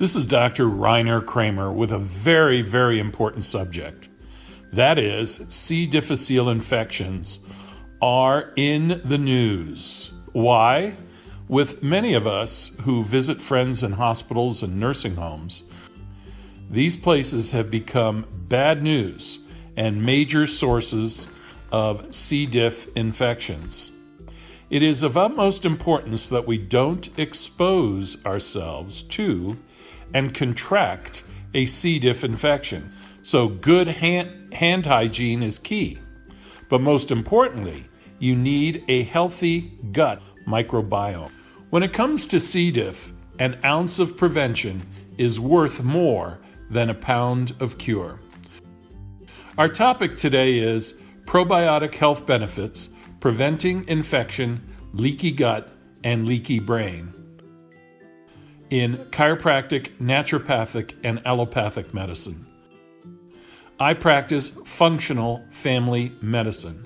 This is Dr. Reiner Kremer with a very, very important subject. That is, C. difficile infections are in the news. Why? With many of us who visit friends in hospitals and nursing homes, these places have become bad news and major sources of C. diff infections. It is of utmost importance that we don't expose ourselves to and contract a C. diff infection. So good hand hygiene is key. But most importantly, you need a healthy gut microbiome. When it comes to C. diff, an ounce of prevention is worth more than a pound of cure. Our topic today is probiotic health benefits, preventing infection, leaky gut, and leaky brain in chiropractic, naturopathic, and allopathic medicine. I practice functional family medicine.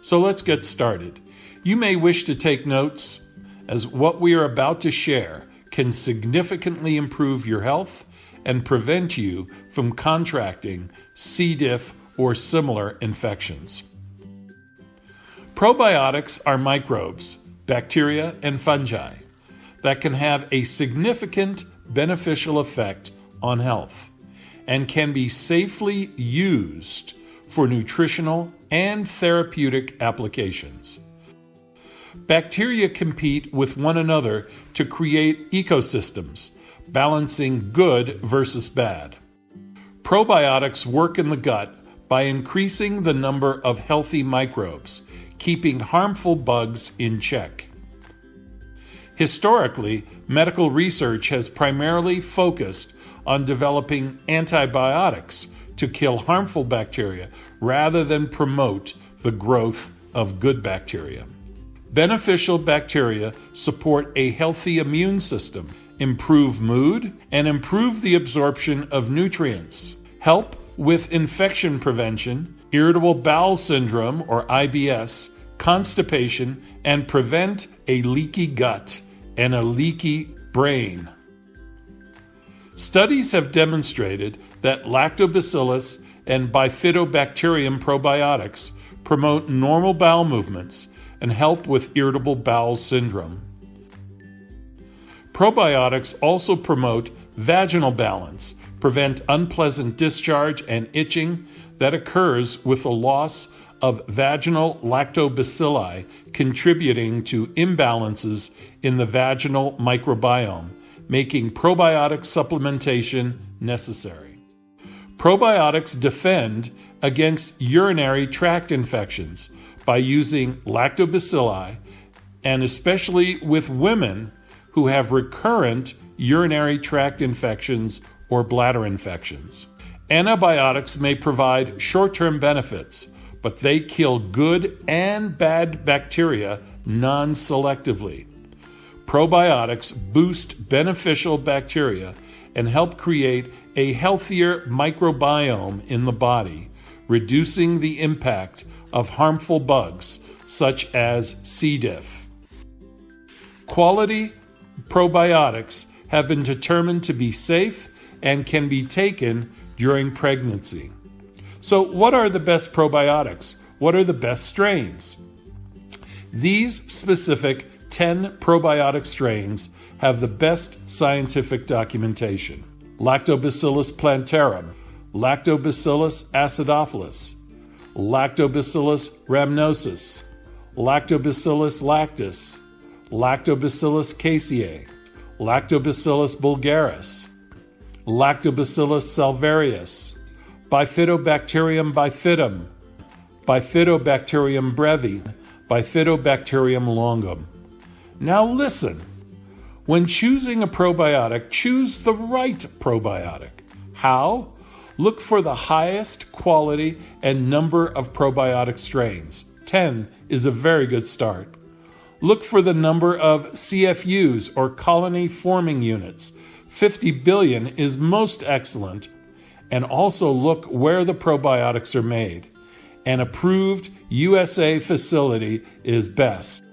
So let's get started. You may wish to take notes, as what we are about to share can significantly improve your health and prevent you from contracting C. diff or similar infections. Probiotics are microbes, bacteria, and fungi that can have a significant beneficial effect on health and can be safely used for nutritional and therapeutic applications. Bacteria compete with one another to create ecosystems, balancing good versus bad. Probiotics work in the gut by increasing the number of healthy microbes, keeping harmful bugs in check. Historically, medical research has primarily focused on developing antibiotics to kill harmful bacteria rather than promote the growth of good bacteria. Beneficial bacteria support a healthy immune system, improve mood, and improve the absorption of nutrients, help with infection prevention, irritable bowel syndrome or IBS, constipation, and prevent a leaky gut and a leaky brain. Studies have demonstrated that lactobacillus and bifidobacterium probiotics promote normal bowel movements and help with irritable bowel syndrome. Probiotics also promote vaginal balance, prevent unpleasant discharge and itching that occurs with the loss of vaginal lactobacilli, contributing to imbalances in the vaginal microbiome, making probiotic supplementation necessary. Probiotics defend against urinary tract infections by using lactobacilli, and especially with women who have recurrent urinary tract infections or bladder infections. Antibiotics may provide short-term benefits, but they kill good and bad bacteria non-selectively. Probiotics boost beneficial bacteria and help create a healthier microbiome in the body, reducing the impact of harmful bugs such as C. diff. Quality probiotics have been determined to be safe and can be taken during pregnancy. So what are the best probiotics? What are the best strains? These specific 10 probiotic strains have the best scientific documentation. Lactobacillus plantarum, Lactobacillus acidophilus, Lactobacillus rhamnosus, Lactobacillus lactis, Lactobacillus casei, Lactobacillus vulgaris, Lactobacillus salvarius, Bifidobacterium bifidum, Bifidobacterium brevi, Bifidobacterium longum. Now listen, when choosing a probiotic, choose the right probiotic. How? Look for the highest quality and number of probiotic strains. 10 is a very good start. Look for the number of CFUs or colony forming units. 50 billion is most excellent. And also look where the probiotics are made. An approved USA facility is best.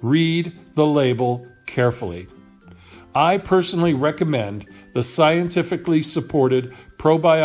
Read the label carefully. I personally recommend the scientifically supported probiotic